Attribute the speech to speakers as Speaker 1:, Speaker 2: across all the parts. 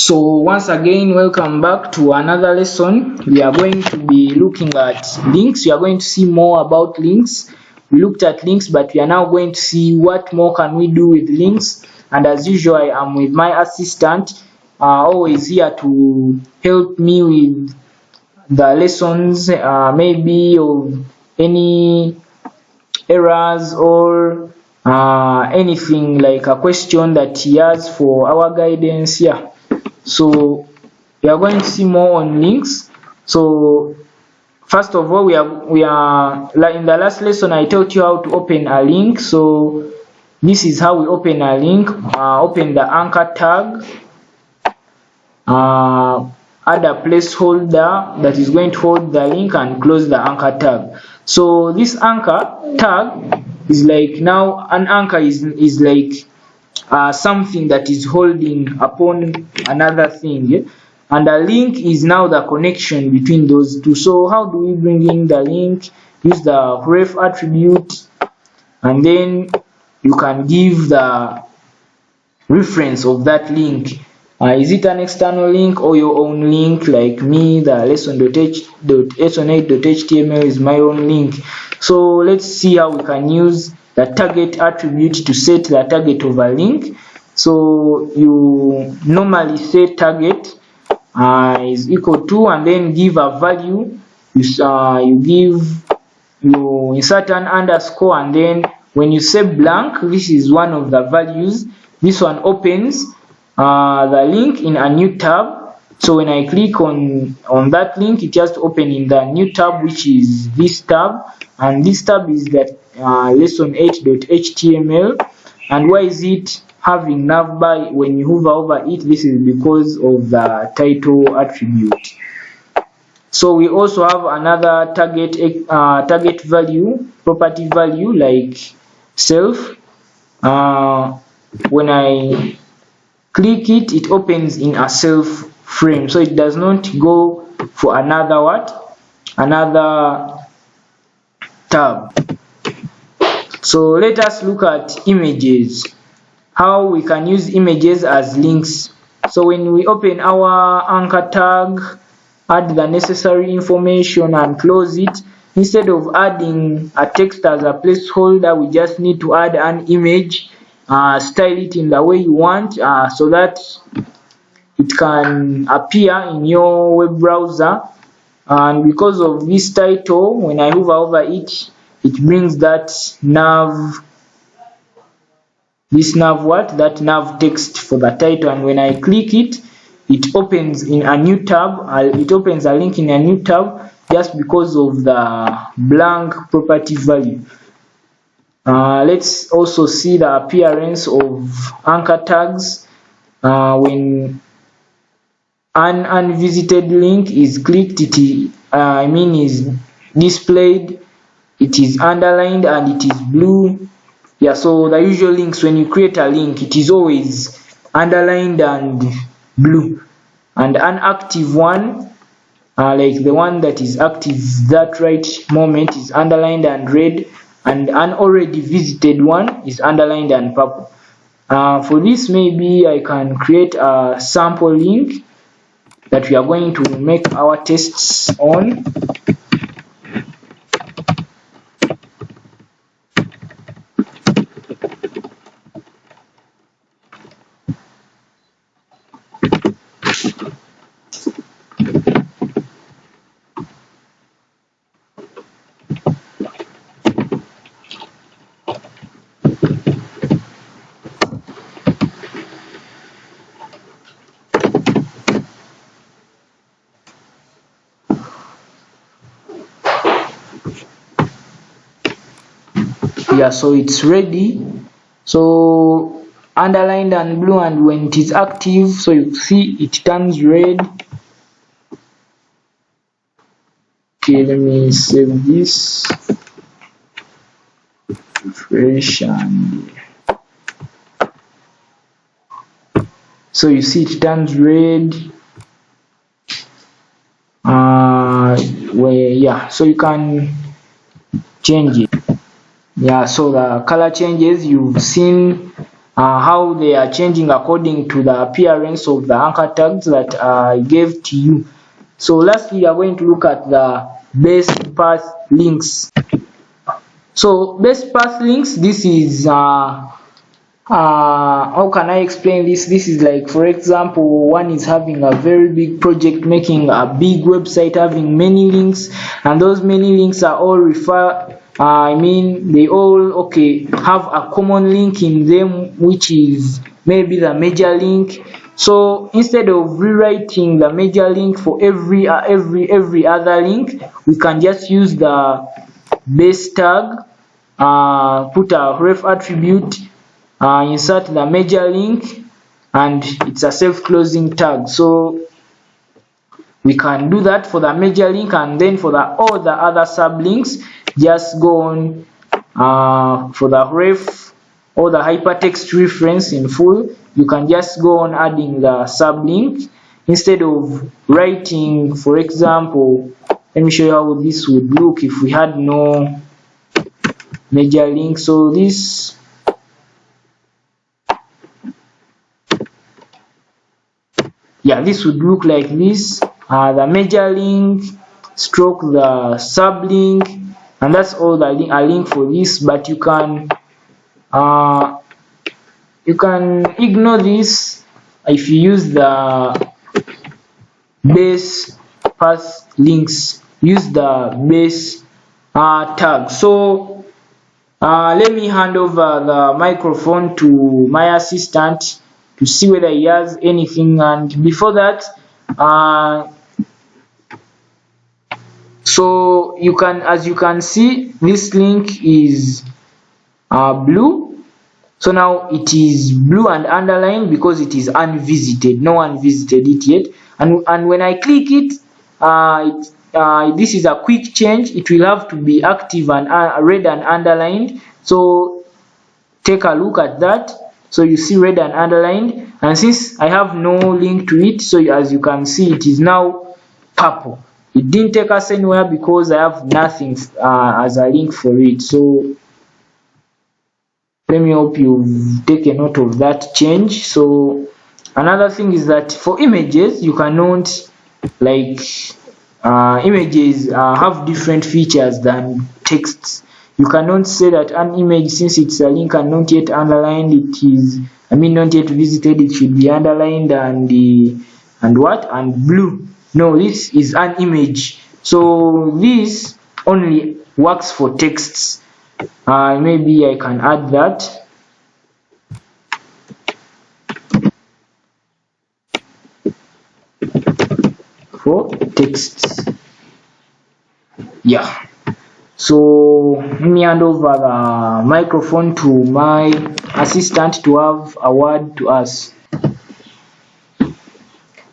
Speaker 1: So once again, welcome back to another lesson. We are going to be looking at links. We are going to see more about links. We looked at links, but we are now going to see what more can we do with links. And as usual, I am with my assistant, always here to help me with the lessons, maybe of any errors or anything like a question that he has for our guidance here. So we are going to see more on links. So first of all, we are like in the last lesson I taught you how to open a link. So this is how we open a link. Open the anchor tag, add a placeholder that is going to hold the link, and close the anchor tag. So this anchor tag is like, now an anchor is like something that is holding upon another thing, and a link is now the connection between those two. So how do we bring in the link? Use the ref attribute, and then you can give the reference of that link. Is it an external link or your own link? Like me, the lesson.8.html is my own link. So let's see how we can use the target attribute to set the target of a link. So you normally say target is equal to, and then give a value. You insert an underscore, and then when you say blank, this is one of the values. This one opens the link in a new tab. So when I click on that link, it just open in the new tab, which is this tab, and this tab is that lesson8.html. and why is it having navbar when you hover over it? This is because of the title attribute. So we also have another target value, property value, like self. When I click it, it opens in a self frame, so it does not go for another tab. So let us look at images, how we can use images as links. So when we open our anchor tag, add the necessary information and close it, instead of adding a text as a placeholder, we just need to add an image. Style it in the way you want, so that it can appear in your web browser. And because of this title, when I hover over it, it brings that nav text for the title, and when I click it, it opens in a new tab. It opens a link in a new tab just because of the blank property value. Let's also see the appearance of anchor tags. When an unvisited link is clicked, is displayed, it is underlined, and it is blue. Yeah, so the usual links, when you create a link, it is always underlined and blue. And an active one, like the one that is active that right moment, is underlined and red, and an already visited one is underlined and purple. For this, maybe I can create a sample link that we are going to make our tests on. Yeah, so it's ready. So underlined and blue, and when it is active, so you see it turns red. Okay, let me save this, refresh, and so you see it turns red. So you can change it. Yeah, so the color changes. You've seen how they are changing according to the appearance of the anchor tags that I gave to you. So lastly, we are going to look at the best path links. So best path links, this is how can I explain this? This is like, for example, one is having a very big project, making a big website, having many links, and those many links are all they all have a common link in them, which is maybe the major link. So instead of rewriting the major link for every other link, we can just use the base tag, put a ref attribute, insert the major link, and it's a self-closing tag. So we can do that for the major link, and then for all the other sublinks, just go on for the ref or the hypertext reference in full. You can just go on adding the sublink instead of writing. For example, let me show you how this would look if we had no major link. So this would look like this, the major link stroke the sublink, and that's all a link for this. But you can ignore this if you use the base path links. Use the base tag. So let me hand over the microphone to my assistant to see whether he has anything. And before that, so as you can see, this link is blue. So now it is blue and underlined because it is unvisited. No one visited it yet. And when I click it, this is a quick change. It will have to be active and red and underlined. So take a look at that. So you see red and underlined, and since I have no link to it, so as you can see, it is now purple. It didn't take us anywhere because I have nothing as a link for it. So let me hope you've taken note of that change. So another thing is that for images, you cannot, like, images have different features than texts. You cannot say that an image, since it's a link and not yet underlined, not yet visited, it should be underlined and blue. No, this is an image. So this only works for texts. Maybe I can add that. For texts. Yeah. So let me hand over the microphone to my assistant to have a word to us.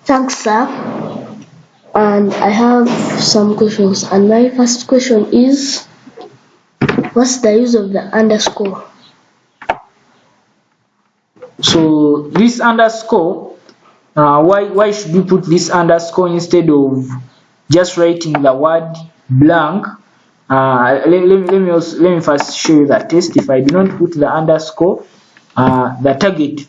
Speaker 2: Thanks, sir. And I have some questions. And my first question is, what's the use of the underscore?
Speaker 1: So this underscore, why should we put this underscore instead of just writing the word blank? Let me first show you the test. If I do not put the underscore, the target.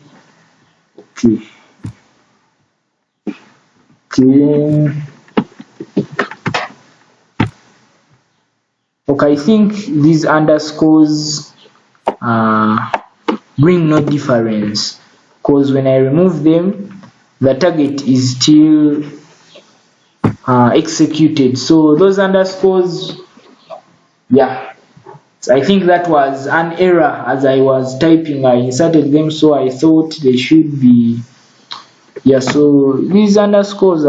Speaker 1: Okay, I think these underscores bring no difference, because when I remove them, the target is still executed. So those underscores, yeah, so I think that was an error. As I was typing, I inserted them, so I thought they should be, yeah. So these underscores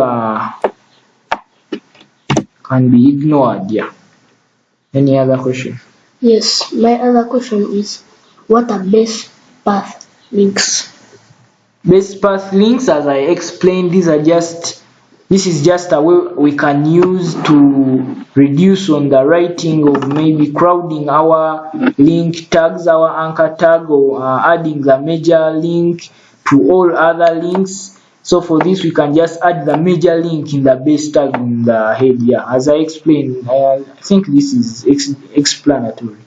Speaker 1: can be ignored. Yeah. Any other question?
Speaker 2: Yes, my other question is, what are base path links?
Speaker 1: Base path links, as I explained, this is just a way we can use to reduce on the writing of maybe crowding our link tags, our anchor tag, or adding the major link to all other links. So for this, we can just add the major link in the base tag in the head. Yeah, as I explained, I think this is explanatory.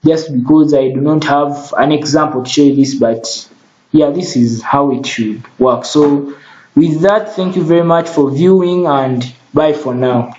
Speaker 1: just because I do not have an example to show you this, but yeah, this is how it should work. So with that, thank you very much for viewing, and bye for now.